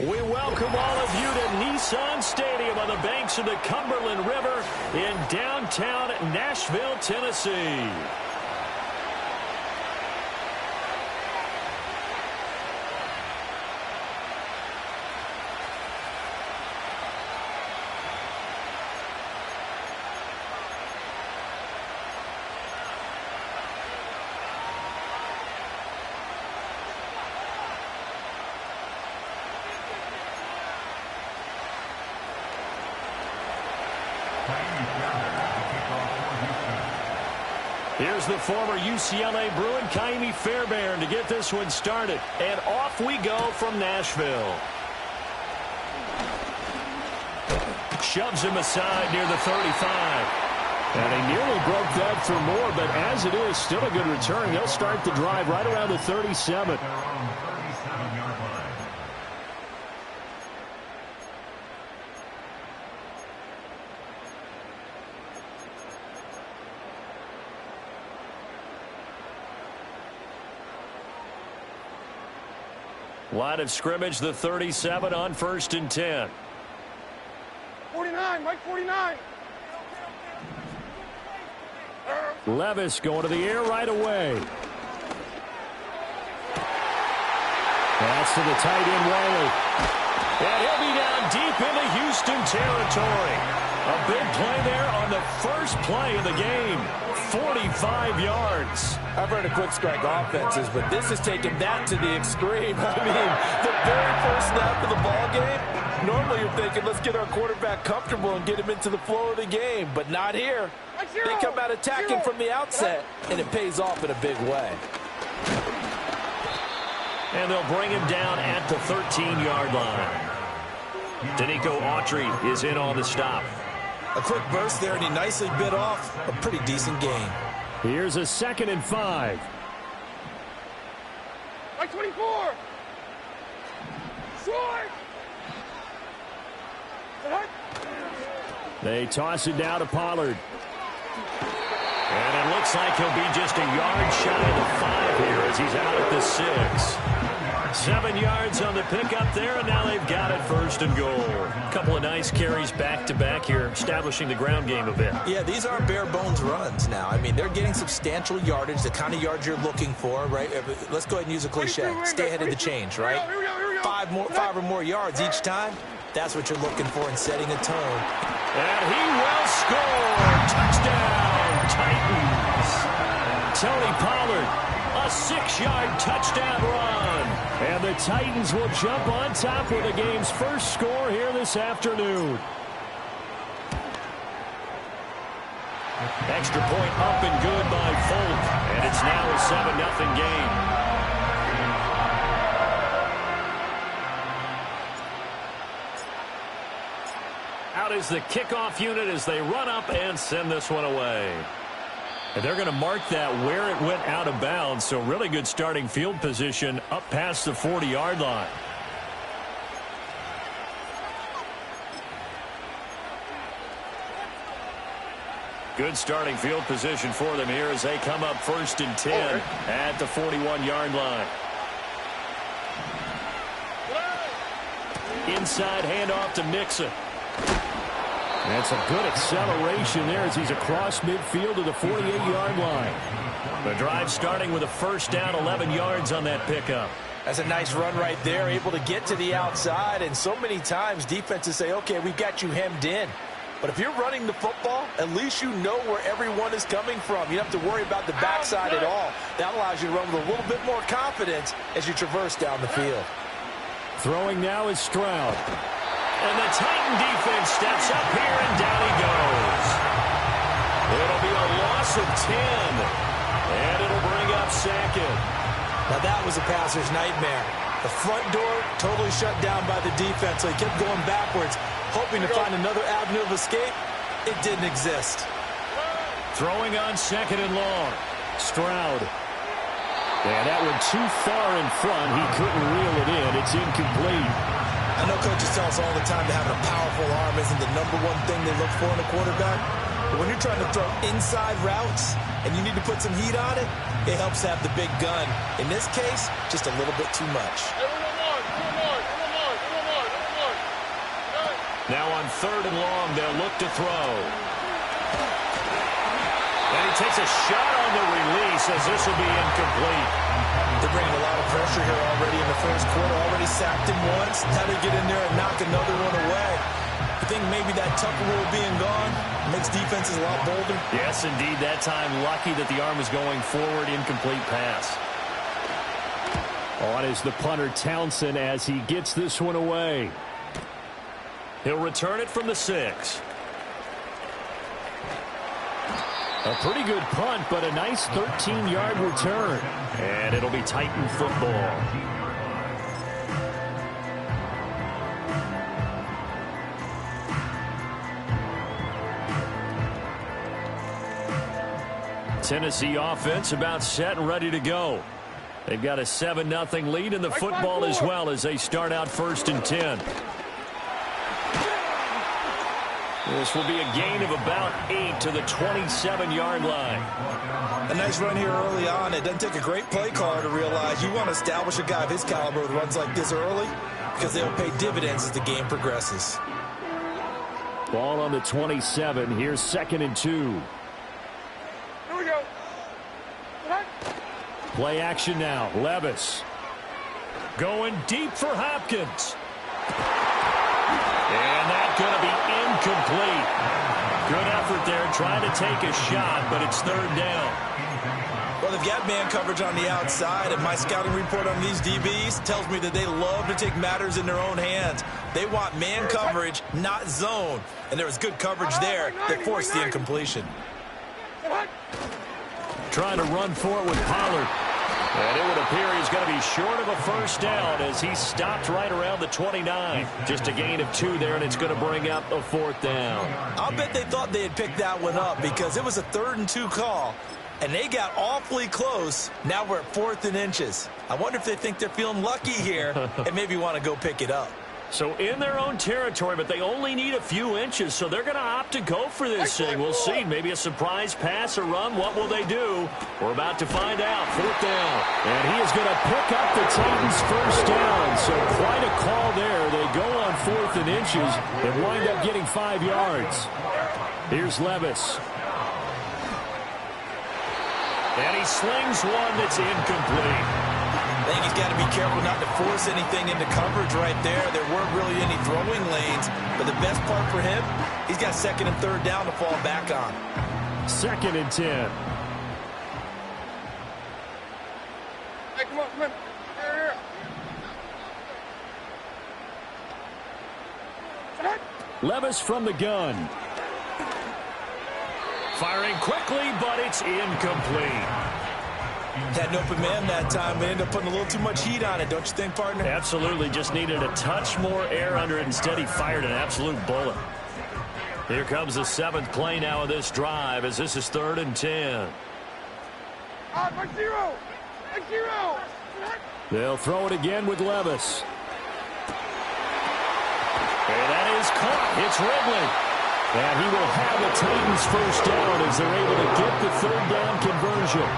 We welcome all of you to Nissan Stadium on the banks of the Cumberland River in downtown Nashville, Tennessee. Here's the former UCLA Bruin, Kaimi Fairbairn, to get this one started. And off we go from Nashville. Shoves him aside near the 35. And he nearly broke that for more, but as it is, still a good return. They'll start the drive right around the 37. Line of scrimmage, the 37 on 1st and 10. 49, Mike 49. Levis going to the air right away. Pass to the tight end, Wiley. And he'll be down deep into Houston territory. A big play there on the first play of the game. 45 yards. I've heard of quick strike offenses, but this is taking that to the extreme. I mean, the very first snap of the ball game, normally you're thinking, let's get our quarterback comfortable and get him into the flow of the game, but not here. They come out attacking from the outset, and it pays off in a big way. And they'll bring him down at the 13-yard line. Danico Autry is in on the stop. A quick burst there, and he nicely bit off a pretty decent gain. Here's a 2nd and 5. Like 24. Short. They toss it down to Pollard. And it looks like he'll be just a yard shy of the 5 here as he's out at the 6. 7 yards on the pickup there, and now they've got it 1st and goal. A couple of nice carries back-to-back here, establishing the ground game a bit. Yeah, these aren't bare-bones runs now. I mean, they're getting substantial yardage, the kind of yards you're looking for, right? Let's go ahead and use a cliche. Stay ahead of the change, right? 5 or more yards each time. That's what you're looking for in setting a tone. And he will score. Touchdown, Titans. Tony Pollard, a 6-yard touchdown run. And the Titans will jump on top with the game's first score here this afternoon. Extra point up and good by Folk. And it's now a 7-0 game. Out is the kickoff unit as they run up and send this one away. And they're going to mark that where it went out of bounds, so really good starting field position up past the 40-yard line. Good starting field position for them here as they come up 1st and 10 at the 41-yard line. Inside handoff to Mixon. That's a good acceleration there as he's across midfield to the 48-yard line. The drive starting with a 1st down, 11 yards on that pickup. That's a nice run right there, able to get to the outside. And so many times defenses say, okay, we've got you hemmed in. But if you're running the football, at least you know where everyone is coming from. You don't have to worry about the backside at all. That allows you to run with a little bit more confidence as you traverse down the field. Throwing now is Stroud. And the Titan defense steps up here, and down he goes. It'll be a loss of 10, and it'll bring up 2nd. Now that was a passer's nightmare. The front door totally shut down by the defense, so he kept going backwards, hoping to find another avenue of escape. It didn't exist. Throwing on 2nd and long. Stroud. And that one too far in front. He couldn't reel it in. It's incomplete. I know coaches tell us all the time that having a powerful arm isn't the #1 thing they look for in a quarterback. But when you're trying to throw inside routes and you need to put some heat on it, it helps have the big gun. In this case, just a little bit too much. Now on 3rd and long, they'll look to throw. And he takes a shot on the release as this will be incomplete. They're bringing a lot of pressure here already in the 1st quarter. Already sacked him once. How to get in there and knock another one away. I think maybe that Tucker rule being gone makes defenses a lot bolder. Yes, indeed. That time lucky that the arm is going forward. Incomplete pass. On is the punter Townsend as he gets this one away. He'll return it from the 6. A pretty good punt, but a nice 13-yard return. And it'll be Titan football. Tennessee offense about set and ready to go. They've got a 7-0 lead in the football as well as they start out 1st and 10. This will be a gain of about 8 to the 27-yard line. A nice run here early on. It doesn't take a great play caller to realize you want to establish a guy of his caliber with runs like this early because they'll pay dividends as the game progresses. Ball on the 27. Here's 2nd and 2. Here we go. Play action now. Levis going deep for Hopkins. And that's going to be incomplete. Good effort there trying to take a shot, but it's 3rd down. Well, they've got man coverage on the outside, and my scouting report on these DBs tells me that they love to take matters in their own hands. They want man coverage, not zone. And there was good coverage there that forced the incompletion. Trying to run for it with Pollard. And it would appear he's going to be short of a 1st down as he stopped right around the 29. Just a gain of 2 there, and it's going to bring up a 4th down. I'll bet they thought they had picked that one up because it was a 3rd and 2 call. And they got awfully close. Now we're at 4th and inches. I wonder if they think they're feeling lucky here and maybe want to go pick it up. So in their own territory, but they only need a few inches, so they're going to opt to go for this thing. We'll see. Maybe a surprise pass or run. What will they do? We're about to find out. 4th down. And he is going to pick up the Titans' first down. So quite a call there. They go on 4th and inches and wind up getting 5 yards. Here's Levis. And he slings one that's incomplete. I think he's got to be careful not to force anything into coverage right there. There weren't really any throwing lanes. But the best part for him, he's got 2nd and 3rd down to fall back on. 2nd and 10. Hey, come on, come on. Here, here. Levis from the gun. Firing quickly, but it's incomplete. Had an open man that time. They ended up putting a little too much heat on it, don't you think, partner? Absolutely. Just needed a touch more air under it. Instead, he fired an absolute bullet. Here comes the 7th play now of this drive as this is 3rd and 10. Back zero. Back zero. They'll throw it again with Levis. And that is caught. It's Ridley. And he will have the Titans first down as they're able to get the 3rd down conversion.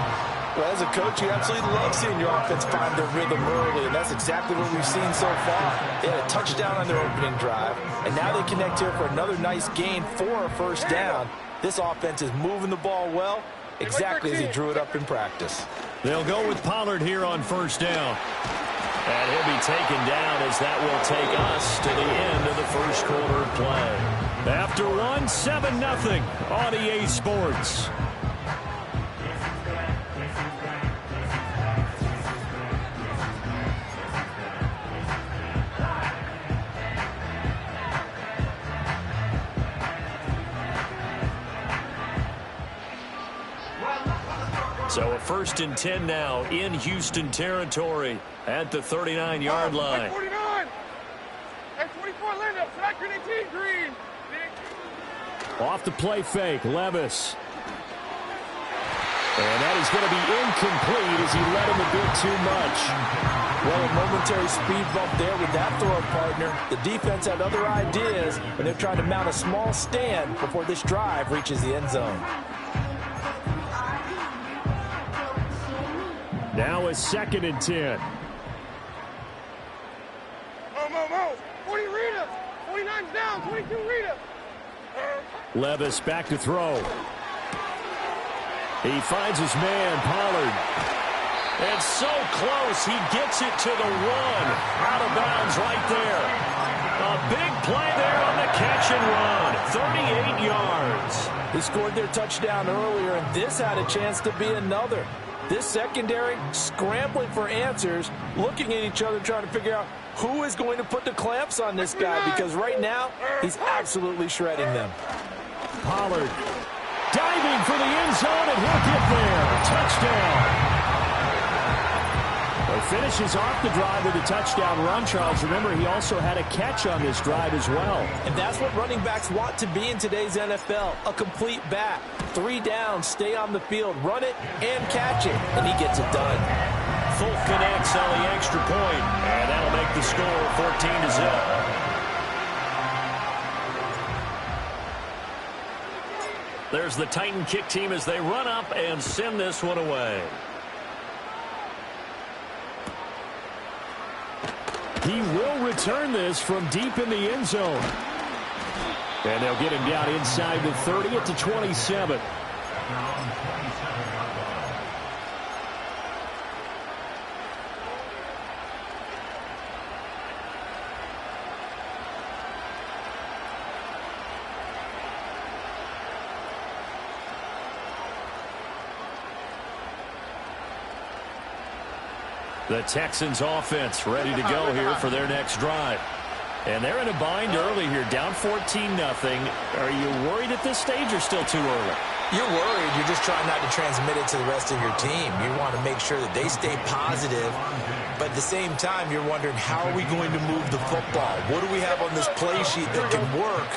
Well, as a coach, you absolutely love seeing your offense find their rhythm early, and that's exactly what we've seen so far. They had a touchdown on their opening drive, and now they connect here for another nice gain for a first down. This offense is moving the ball well, exactly as he drew it up in practice. They'll go with Pollard here on first down. And he'll be taken down as that will take us to the end of the first quarter of play. After 7-0 on EA Sports. So a 1st and 10 now in Houston territory at the 39-yard line. 49. And 24, land up. Track 18, green. Off the play fake, Levis. And that is going to be incomplete as he led him a bit too much. Well, a momentary speed bump there with that throw partner. The defense had other ideas, but they're trying to mount a small stand before this drive reaches the end zone. Now a 2nd and 10. Mo. 40 Rita. 49's down. 22 Rita. Levis back to throw. He finds his man, Pollard. And so close, he gets it to the 1. Out of bounds right there. A big play there on the catch and run. 38 yards. They scored their touchdown earlier, and this had a chance to be another. This secondary scrambling for answers, looking at each other, trying to figure out who is going to put the clamps on this guy, because right now he's absolutely shredding them. Pollard diving for the end zone, and he'll get there. Touchdown. He finishes off the drive with a touchdown run, Charles. Remember, he also had a catch on this drive as well. And that's what running backs want to be in today's NFL, a complete back. 3 downs, stay on the field, run it, and catch it. And he gets it done. Fulk connects on the extra point, and that'll make the score 14-0. There's the Titan kick team as they run up and send this one away. He will return this from deep in the end zone. And they'll get him down inside the 30 at the 27. The Texans offense ready to go here for their next drive. And they're in a bind early here, down 14-0. Are you worried at this stage or still too early? You're worried. You're just trying not to transmit it to the rest of your team. You want to make sure that they stay positive. But at the same time, you're wondering, how are we going to move the football? What do we have on this play sheet that can work?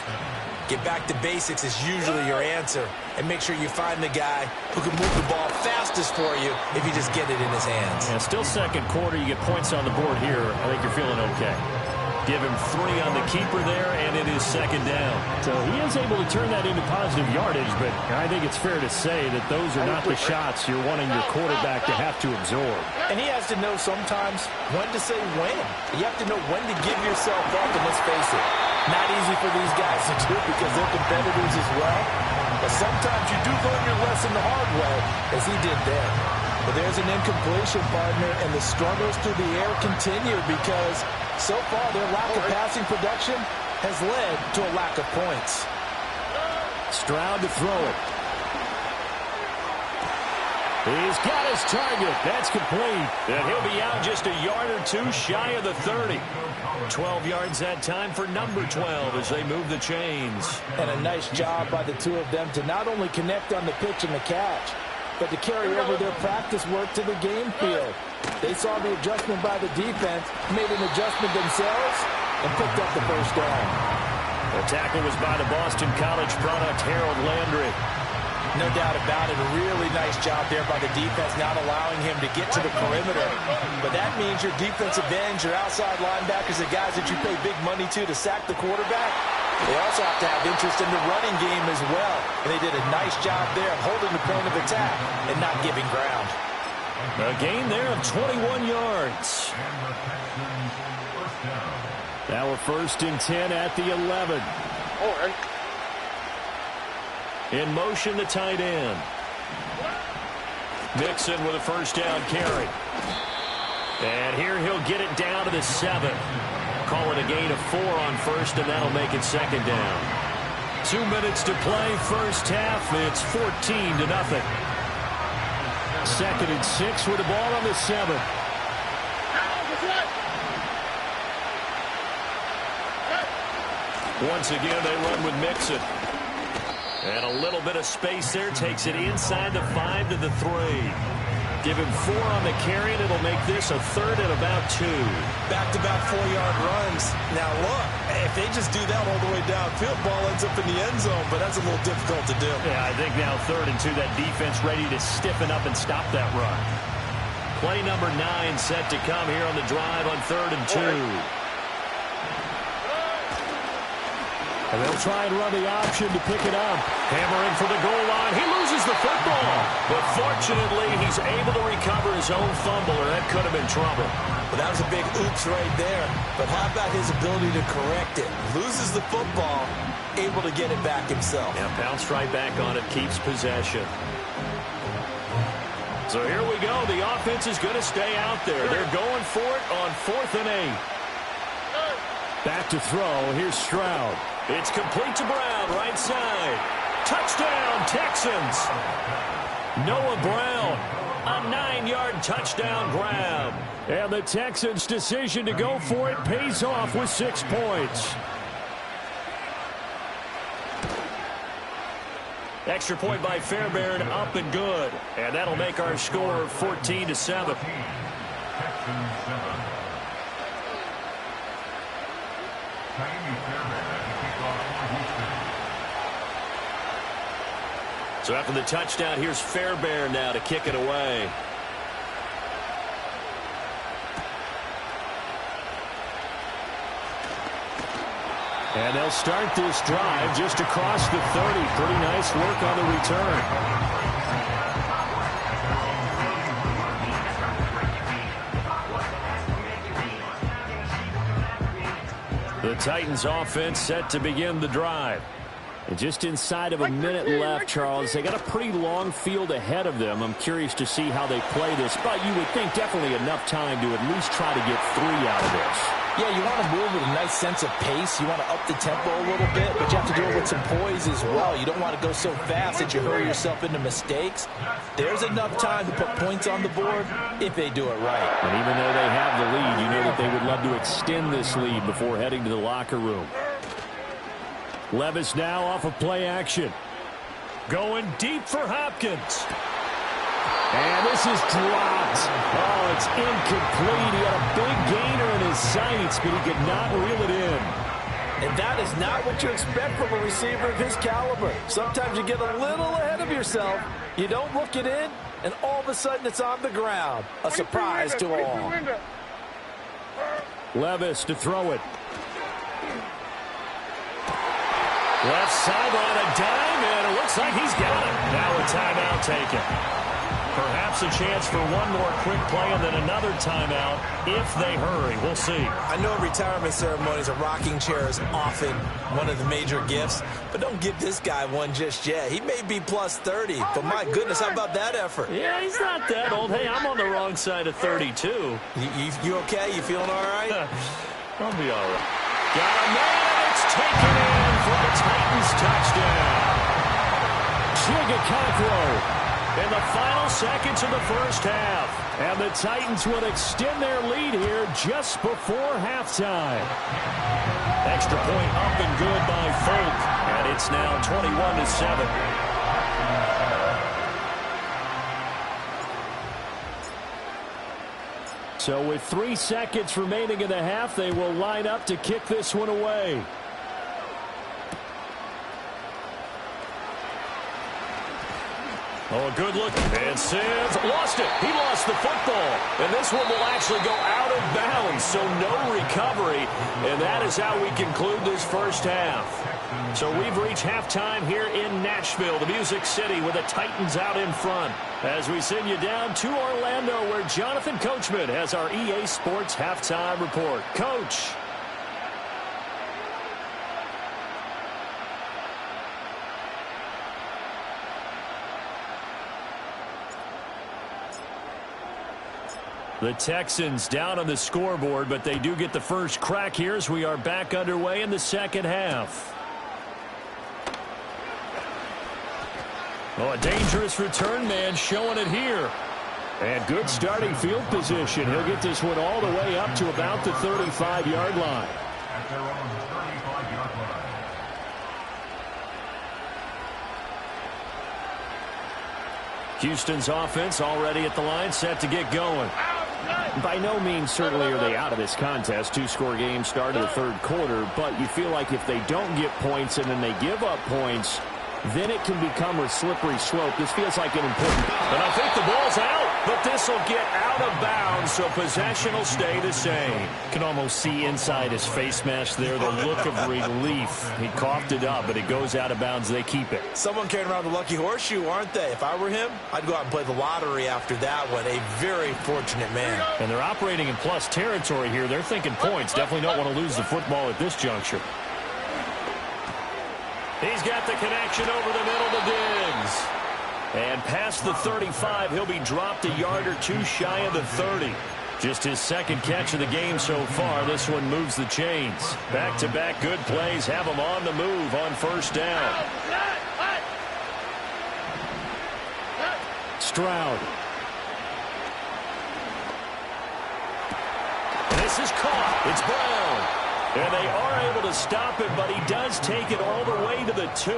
Get back to basics is usually your answer. And make sure you find the guy who can move the ball fastest for you if you just get it in his hands. Yeah, still second quarter. You get points on the board here. I think you're feeling okay. Give him 3 on the keeper there, and it is second down. So he is able to turn that into positive yardage, but I think it's fair to say that those are not the shots you're wanting your quarterback to have to absorb. And he has to know sometimes when to say when. You have to know when to give yourself up, and let's face it, not easy for these guys to do because they're competitors as well. But sometimes you do learn your lesson the hard way, as he did there. But there's an incompletion, partner, and the struggles through the air continue because so far their lack of passing production has led to a lack of points. Stroud to throw it. He's got his target. That's complete. And he'll be out just a yard or 2 shy of the 30. 12 yards that time for number 12 as they move the chains. And a nice job by the two of them to not only connect on the pitch and the catch, but to carry over their practice work to the game field. They saw the adjustment by the defense, made an adjustment themselves, and picked up the first down. The tackle was by the Boston College product, Harold Landry. No doubt about it. A really nice job there by the defense, not allowing him to get to the perimeter. But that means your defensive ends, your outside linebackers, the guys that you pay big money to sack the quarterback, they also have to have interest in the running game as well. And they did a nice job there of holding the point of attack and not giving ground. A gain there of 21 yards. Now we're 1st and 10 at the 11. In motion, the tight end. Mixon with a first down carry. And here he'll get it down to the 7. Call it a gain of 4 on first, and that'll make it second down. 2 minutes to play, first half. It's 14-0. 2nd and 6 with the ball on the 7. Once again, they run with Mixon. And a little bit of space there. Takes it inside the 5 to the 3. Give him 4 on the carry, and it'll make this a 3rd and about 2. Back-to-back 4-yard runs. Now, look, if they just do that all the way downfield, ball ends up in the end zone, but that's a little difficult to do. Yeah, I think now 3rd and 2, that defense ready to stiffen up and stop that run. Play number 9 set to come here on the drive on 3rd and 2. And they'll try and run the option to pick it up. Hammering for the goal line. He loses the football. But fortunately, he's able to recover his own fumble, or that could have been trouble. Well, that was a big oops right there. But how about his ability to correct it? Loses the football, able to get it back himself. Yeah, bounced right back on it, keeps possession. So here we go. The offense is going to stay out there. They're going for it on 4th and 8. Back to throw. Here's Stroud. It's complete to Brown, right side. Touchdown, Texans. Noah Brown, a 9-yard touchdown grab. And the Texans' decision to go for it pays off with 6 points. Extra point by Fairbairn, up and good. And that'll make our score 14-7. So after the touchdown, here's Fairbairn now to kick it away. And they'll start this drive just across the 30. Pretty nice work on the return. The Titans offense set to begin the drive. And just inside of a minute left, Charles. They got a pretty long field ahead of them. I'm curious to see how they play this, but you would think definitely enough time to at least try to get 3 out of this. Yeah, you want to move with a nice sense of pace. You want to up the tempo a little bit, but you have to do it with some poise as well. You don't want to go so fast that you hurry yourself into mistakes. There's enough time to put points on the board if they do it right. And even though they have the lead, you know that they would love to extend this lead before heading to the locker room. Levis now off of play action. Going deep for Hopkins. And this is dropped. Oh, it's incomplete. He had a big gainer in his sights, but he could not reel it in. And that is not what you expect from a receiver of his caliber. Sometimes you get a little ahead of yourself. You don't look it in, and all of a sudden it's on the ground. A surprise to all. Levis to throw it. Left sideline, a dime, and it looks like he's got it. Now a timeout taken. Perhaps a chance for one more quick play and then another timeout if they hurry. We'll see. I know retirement ceremonies, a rocking chair is often one of the major gifts, but don't give this guy one just yet. He may be plus 30, but my goodness, how about that effort? Yeah, he's not that old. Hey, I'm on the wrong side of 32. You okay? You feeling all right? I'll be all right. Got a man, it's taken in for the Titans touchdown. Chigga in the final seconds of the first half. And the Titans will extend their lead here just before halftime. Extra point up and good by Folk. And it's now 21-7. So with 3 seconds remaining in the half, they will line up to kick this one away. Oh, a good look. And Sims lost it. He lost the football. And this one will actually go out of bounds, so no recovery. And that is how we conclude this first half. So we've reached halftime here in Nashville, the Music City, with the Titans out in front. As we send you down to Orlando, where Jonathan Coachman has our EA Sports halftime report. Coach. The Texans down on the scoreboard, but they do get the first crack here as we are back underway in the second half. Oh, a dangerous return man showing it here. And good starting field position. He'll get this one all the way up to about the 35-yard line. At their own 35-yard line. Houston's offense already at the line, set to get going. By no means certainly are they out of this contest. Two-score game start of the third quarter, but you feel like if they don't get points and then they give up points, then it can become a slippery slope. This feels like an important... And I think the ball's out, but this will get out of bounds, so possession will stay the same. You can almost see inside his face mask there the look of relief. He coughed it up, but it goes out of bounds. They keep it. Someone carrying around the lucky horseshoe, aren't they? If I were him, I'd go out and play the lottery after that one. A very fortunate man. And they're operating in plus territory here. They're thinking points. Definitely don't want to lose the football at this juncture. He's got the connection over the middle to Diggs. And past the 35, he'll be dropped a yard or two shy of the 30. Just his second catch of the game so far. This one moves the chains. Back-to-back good plays have him on the move on first down. Stroud. This is caught. It's Brown. And they are able to stop him, but he does take it all the way to the 2.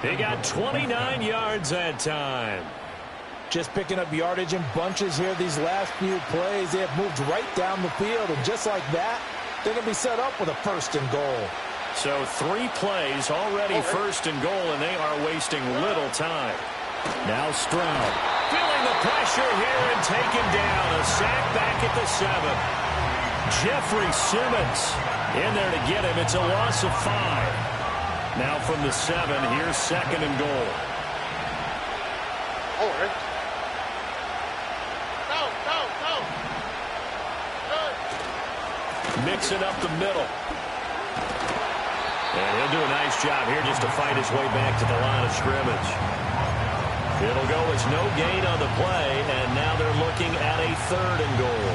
They got 29 yards that time. Just picking up yardage in bunches here these last few plays. They have moved right down the field, and just like that, they're going to be set up with a first and goal. So 3 plays already first and goal, and they are wasting little time. Now Stroud. Feeling the pressure here and taken down. A sack back at the 7. Jeffrey Simmons in there to get him. It's a loss of 5. Now from the 7, here's second and goal. Mixing up the middle. And he'll do a nice job here just to fight his way back to the line of scrimmage. It'll go as no gain on the play, and now they're looking at a third and goal.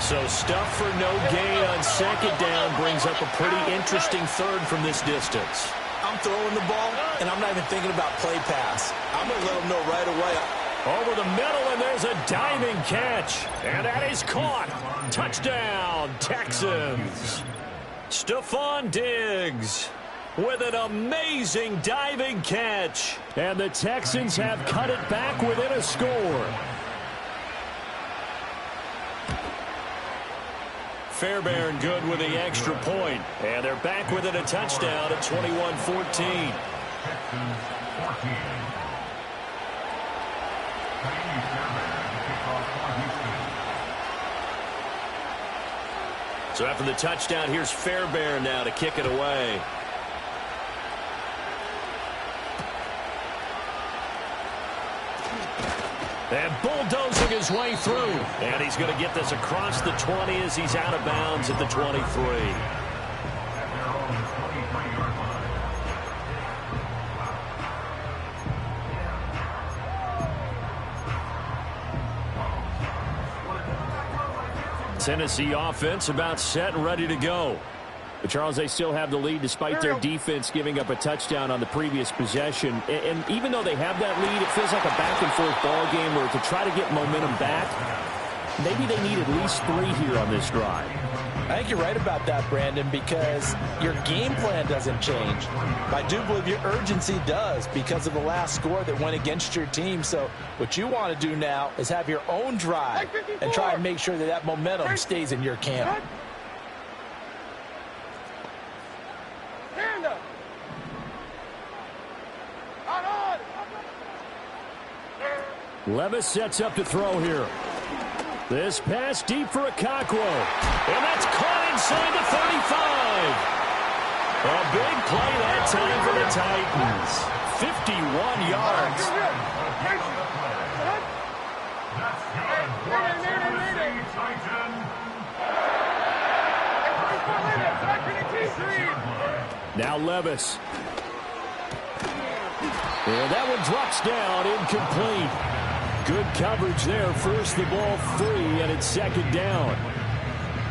So stuff for no gain on second down brings up a pretty interesting third from this distance. I'm throwing the ball, and I'm not even thinking about play pass. I'm going to let them know right away. Over the middle, and there's a diving catch. And that is caught. Touchdown, Texans. Stephon Diggs with an amazing diving catch. And the Texans have cut it back within a score. Fairbairn good with the extra point. And they're back within a touchdown at 21-14. So after the touchdown, here's Fairbairn now to kick it away. And bulldozing his way through. And he's going to get this across the 20 as he's out of bounds at the 23. Tennessee offense about set and ready to go. But Charles, they still have the lead despite their defense giving up a touchdown on the previous possession. And even though they have that lead, it feels like a back-and-forth ball game where to try to get momentum back, maybe they need at least 3 here on this drive. I think you're right about that, Brandon, because your game plan doesn't change. I do believe your urgency does because of the last score that went against your team. So what you want to do now is have your own drive and try and make sure that that momentum stays in your camp. Levis sets up to throw here. This pass deep for Okakwo. And that's caught inside the 35. A big play that time for the Titans. 51 yards. Now Levis. And that one drops down, incomplete. Good coverage there, forced the ball free, and it's second down.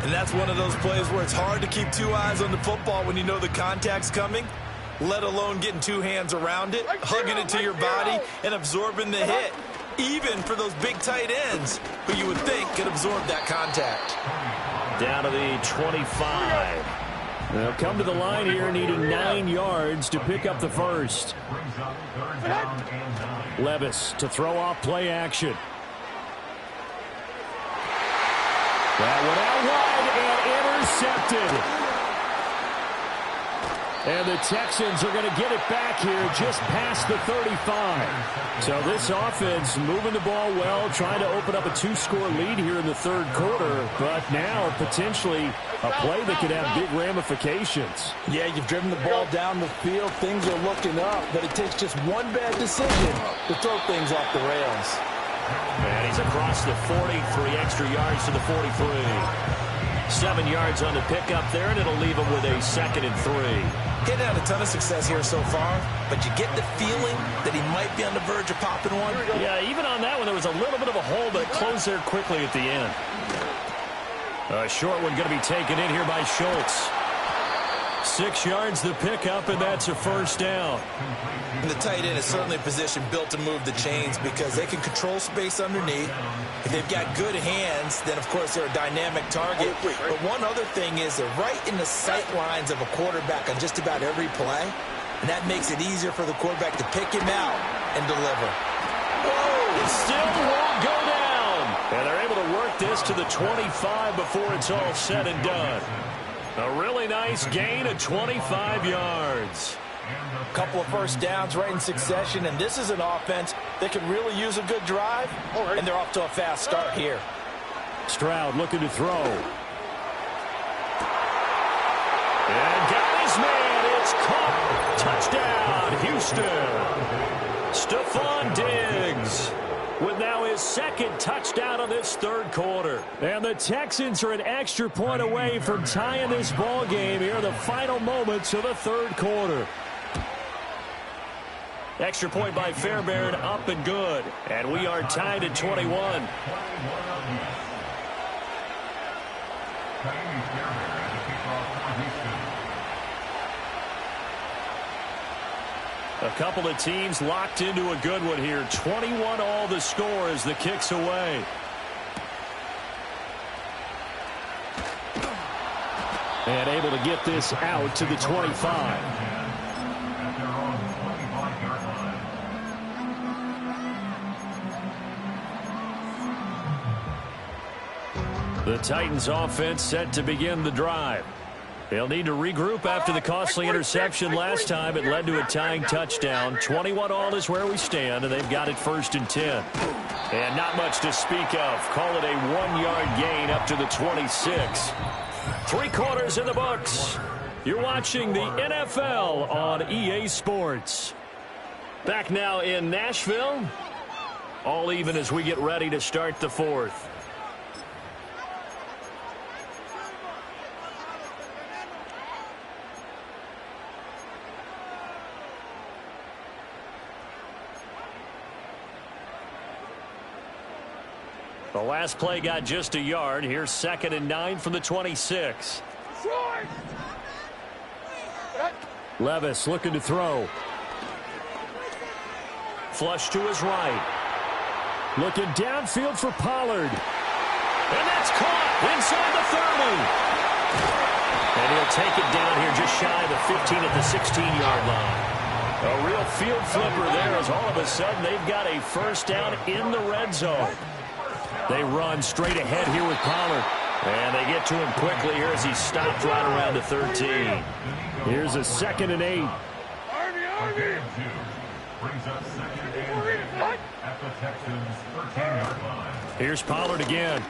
And that's one of those plays where it's hard to keep 2 eyes on the football when you know the contact's coming, let alone getting 2 hands around it, hugging it to your body, and absorbing the hit, even for those big tight ends who you would think could absorb that contact. Down to the 25. They'll come to the line here, needing 9 yards to pick up the first. Levis to throw off play action. That one out wide and intercepted. And the Texans are going to get it back here just past the 35. So this offense moving the ball well, trying to open up a 2-score lead here in the third quarter. But now potentially a play that could have big ramifications. Yeah, you've driven the ball down the field. Things are looking up, but it takes just one bad decision to throw things off the rails. And he's across the 40, 3 extra yards to the 43. 7 yards on the pickup there, and it'll leave him with a 2nd and 3. Getting out a ton of success here so far, but you get the feeling that he might be on the verge of popping one. Yeah, even on that one, there was a little bit of a hole, but it closed there quickly at the end. A short one going to be taken in here by Schultz. 6 yards the pickup, and that's a first down. And the tight end is certainly a position built to move the chains because they can control space underneath. If they've got good hands, then, of course, they're a dynamic target. But one other thing is they're right in the sight lines of a quarterback on just about every play, and that makes it easier for the quarterback to pick him out and deliver. Whoa! It still won't go down. And they're able to work this to the 25 before it's all said and done. A really nice gain of 25 yards. A couple of first downs right in succession, and this is an offense that could really use a good drive, and they're off to a fast start here. Stroud looking to throw. And got his man. It's caught. Touchdown, Houston. Stephon Diggs with now his 2nd touchdown of this third quarter. And the Texans are an extra point away from tying this ball game here in the final moments of the third quarter. Extra point by Fairbairn, up and good. And we are tied at 21. A couple of teams locked into a good one here. 21 all the score as the kick's away. And able to get this out to the 25. The Titans offense set to begin the drive. They'll need to regroup after the costly interception last time. It led to a tying touchdown. 21-all is where we stand, and they've got it 1st and 10. And not much to speak of. Call it a 1-yard gain up to the 26. 3 quarters in the books. You're watching the NFL on EA Sports. Back now in Nashville. All even as we get ready to start the 4th. The last play got just a yard. Here's 2nd and 9 from the 26. Levis looking to throw. Flush to his right. Looking downfield for Pollard. And that's caught inside the 30. And he'll take it down here just shy of the 15 at the 16-yard line. A real field flipper there as all of a sudden they've got a 1st down in the red zone. They run straight ahead here with Pollard. And they get to him quickly here as he stopped right around the 13. Here's a 2nd and 8. Army. Brings up 2nd and 8 at the Texans' 13-yard line. Here's Pollard again.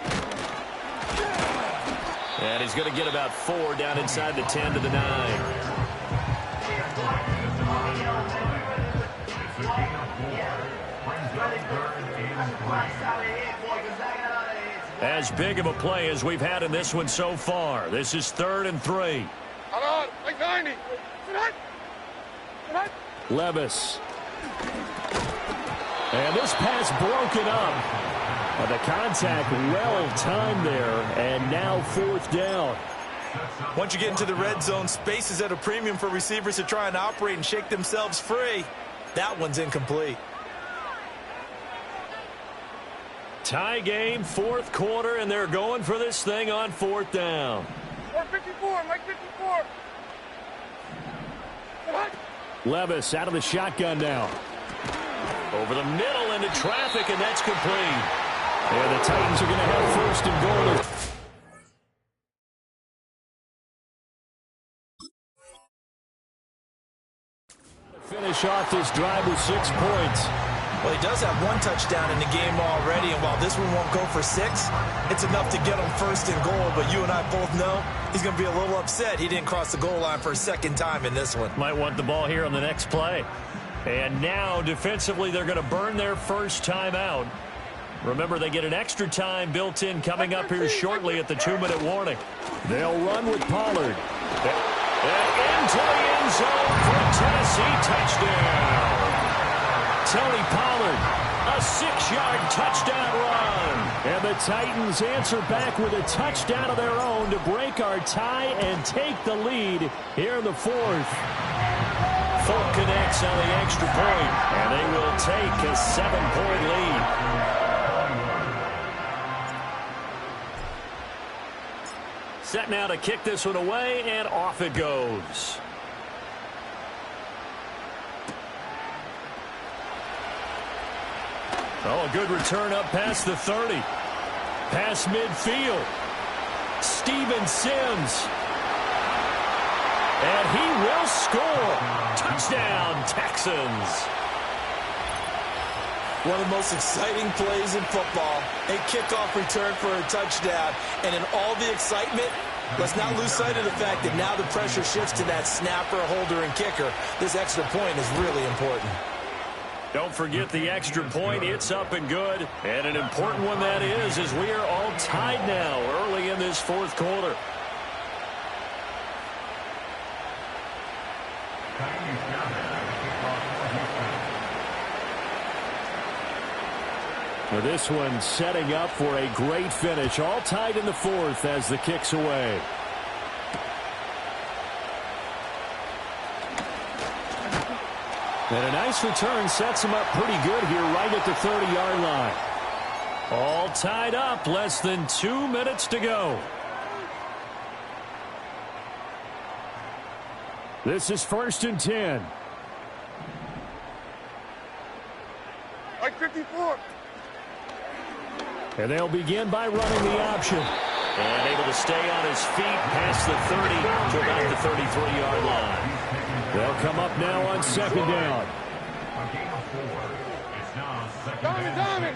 And he's going to get about 4 down inside the 10 to the 9. It's a gain of 4. Brings up 3rd and 3. As big of a play as we've had in this one so far. This is 3rd and 3. Hold on, like 90. Levis. And this pass broken up. The contact well timed there. And now 4th down. Once you get into the red zone, space is at a premium for receivers to try and operate and shake themselves free. That one's incomplete. Tie game, 4th quarter, and they're going for this thing on 4th down. 454, Mike 54. Levis out of the shotgun now. Over the middle into traffic, and that's complete. And the Titans are going to have 1st and goal. Finish off this drive with 6 points. Well, he does have 1 touchdown in the game already, and while this one won't go for 6, it's enough to get him 1st and goal. But you and I both know he's going to be a little upset he didn't cross the goal line for a 2nd time in this one. Might want the ball here on the next play. And now, defensively, they're going to burn their 1st time out. Remember, they get an extra time built in coming up here shortly at the 2-minute warning. They'll run with Pollard. And into the end zone for a Tennessee touchdown. Tony Pollard, a 6-yard touchdown run. And the Titans answer back with a touchdown of their own to break our tie and take the lead here in the 4th. Folk connects on the extra point, and they will take a 7-point lead. Set now to kick this one away, and off it goes. Oh, a good return up past the 30. Past midfield. Steven Sims. And he will score. Touchdown, Texans. One of the most exciting plays in football. A kickoff return for a touchdown. And in all the excitement, let's not lose sight of the fact that now the pressure shifts to that snapper, holder, and kicker. This extra point is really important. Don't forget the extra point. It's up and good. And an important one that is, as we are all tied now early in this 4th quarter. Well, this one setting up for a great finish. All tied in the 4th as the kick's away. And a nice return sets him up pretty good here right at the 30-yard line. All tied up, less than 2 minutes to go. This is 1st and 10. Like 54. And they'll begin by running the option. And able to stay on his feet past the 30 to about the 33-yard line. They'll come up now on second down. Diamond.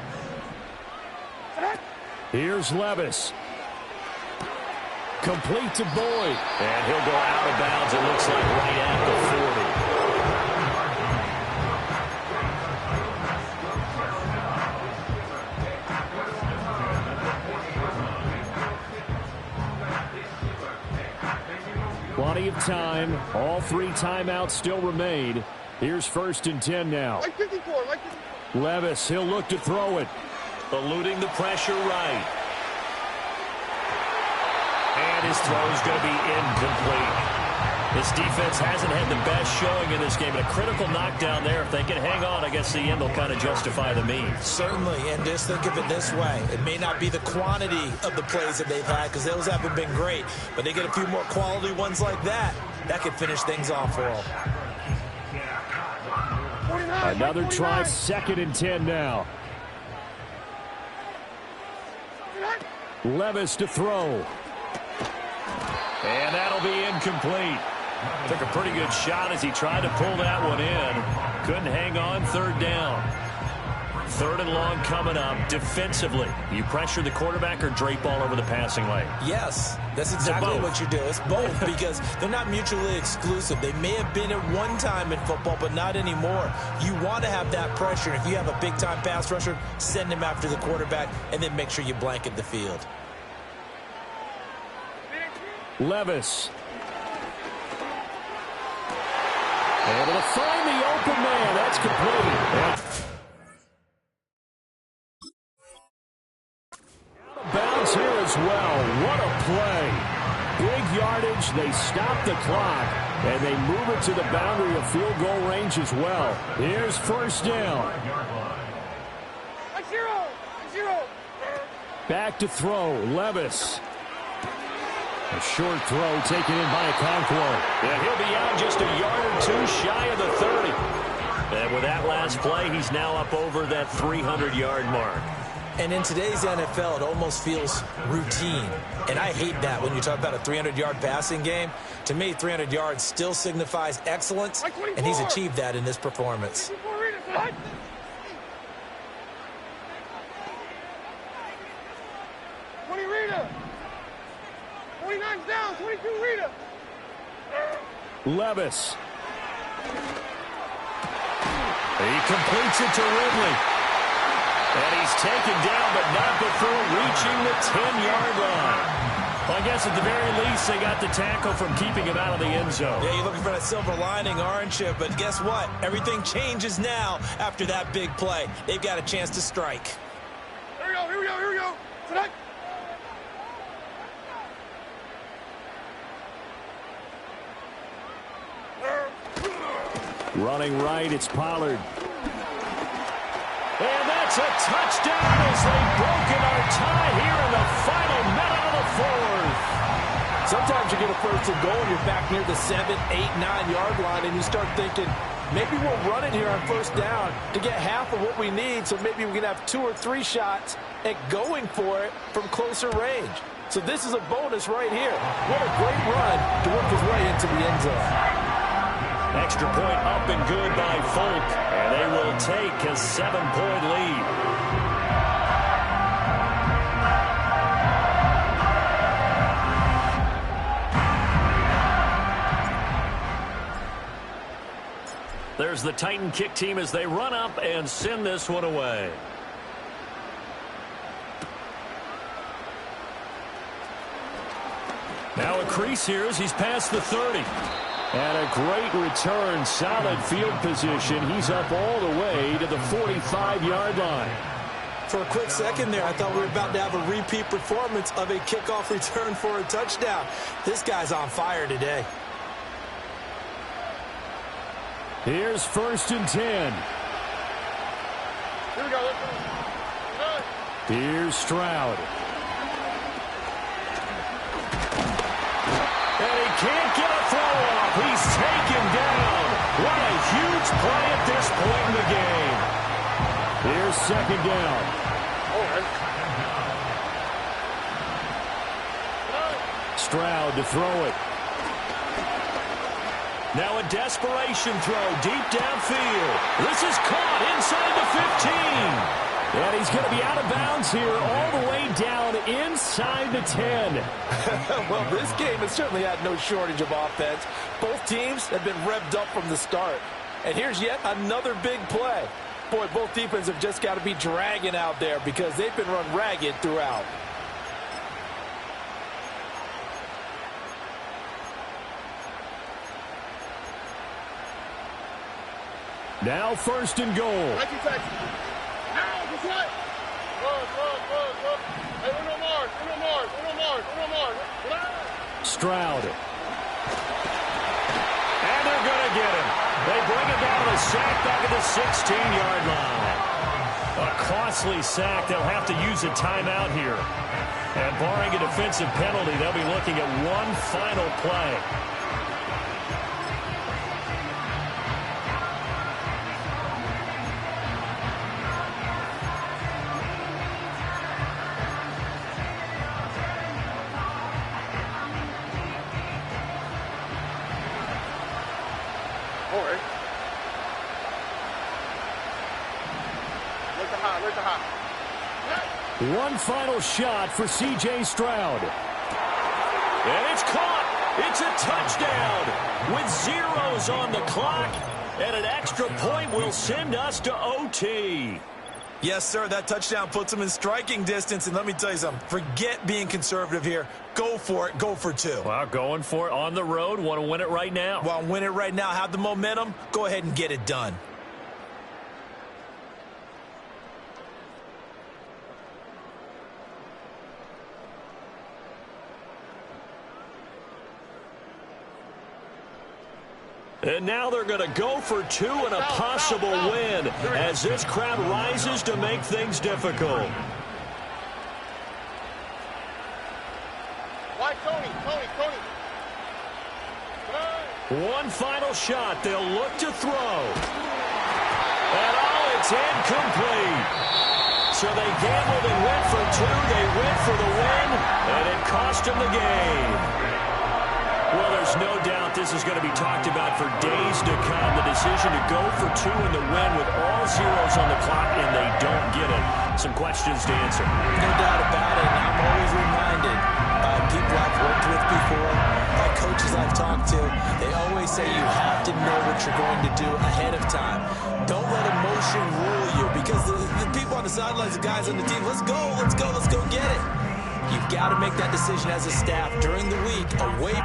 Here's Levis. Complete to Boyd. And he'll go out of bounds, it looks like, right at the 40. Plenty of time. All 3 timeouts still remain. Here's 1st and 10 now. Like 54, like 54. Levis, he'll look to throw it. Eluding the pressure right. And his throw is going to be incomplete. This defense hasn't had the best showing in this game. And a critical knockdown there. If they can hang on, I guess the end will kind of justify the means. Certainly, and just think of it this way. It may not be the quantity of the plays that they've had because those haven't been great. But they get a few more quality ones like that. That could finish things off for them. 49, Another 49. try, 2nd and 10 now. Levis to throw. And that'll be incomplete. Took a pretty good shot as he tried to pull that one in. Couldn't hang on, 3rd down. 3rd and long coming up. Defensively, you pressure the quarterback or drape all over the passing lane? Yes, that's exactly what you do. It's both because they're not mutually exclusive. They may have been at one time in football, but not anymore. You want to have that pressure. If you have a big-time pass rusher, send him after the quarterback, and then make sure you blanket the field. Levis. Able to find the open man. That's complete. Out of bounds here as well. What a play. Big yardage. They stop the clock, and they move it to the boundary of field goal range as well. Here's 1st down. Like 0. Back to throw. Levis. A short throw taken in by Okonkwo. Yeah, he'll be out just a yard or 2 shy of the 30. And with that last play, he's now up over that 300-yard mark. And in today's NFL, it almost feels routine. And I hate that when you talk about a 300-yard passing game. To me, 300 yards still signifies excellence, and he's achieved that in this performance. 20 Rita. 49's down. 22 Rita. Levis. He completes it to Ridley. And he's taken down, but not before reaching the 10-yard line. Well, I guess at the very least, they got the tackle from keeping him out of the end zone. Yeah, you're looking for that silver lining, aren't you? But guess what? Everything changes now after that big play. They've got a chance to strike. Here we go. Tonight. Running right, it's Pollard. And that's a touchdown as they've broken our tie here in the final minute of the 4th. Sometimes you get a 1st and goal and you're back near the 7, 8, 9-yard line, and you start thinking, maybe we'll run it here on 1st down to get half of what we need, so maybe we can have 2 or 3 shots at going for it from closer range. So this is a bonus right here. What a great run to work his way into the end zone. Extra point up and good by Folk, and they will take a 7-point lead. There's the Titan kick team as they run up and send this one away. Now a crease here as he's past the 30. And a great return, solid field position. He's up all the way to the 45-yard line. For a quick second there, I thought we were about to have a repeat performance of a kickoff return for a touchdown. This guy's on fire today. Here's 1st and 10. Here we go. Here's Stroud. And he can't get a throw off. He's taken down. What a huge play at this point in the game. Here's 2nd down. Stroud to throw it. Now a desperation throw deep downfield. This is caught inside the 15. And he's going to be out of bounds here all the way down inside the 10. Well, this game has certainly had no shortage of offense. Both teams have been revved up from the start. And here's yet another big play. Boy, both defenses have just got to be dragging out there because they've been run ragged throughout. Now 1st and goal. Thank you, Texas. Now, just right. Look. Hey, Uno Mars. Stroud. And they're going to get him. They bring him down to a sack back at the 16-yard line. A costly sack. They'll have to use a timeout here. And barring a defensive penalty, they'll be looking at one final play. One final shot for C.J. Stroud. And it's caught. It's a touchdown with zeros on the clock. And an extra point will send us to OT. Yes, sir, that touchdown puts them in striking distance. And let me tell you something. Forget being conservative here. Go for it. Go for two. Well, going for it on the road. Want to win it right now. Well, win it right now. Have the momentum. Go ahead and get it done. And now they're going to go for two and a possible win as this crowd rises to make things difficult. Why, Tony. One final shot. They'll look to throw. And it's incomplete. So they gambled and went for two. They went for the win, and it cost them the game. Well, there's no doubt this is going to be talked about for days to come. The decision to go for two in the win with all zeros on the clock, and they don't get it. Some questions to answer. No doubt about it. And I'm always reminded by people I've worked with before, by coaches I've talked to. They always say you have to know what you're going to do ahead of time. Don't let emotion rule you because the people on the sidelines, the guys on the team, let's go get it. You've got to make that decision as a staff during the week away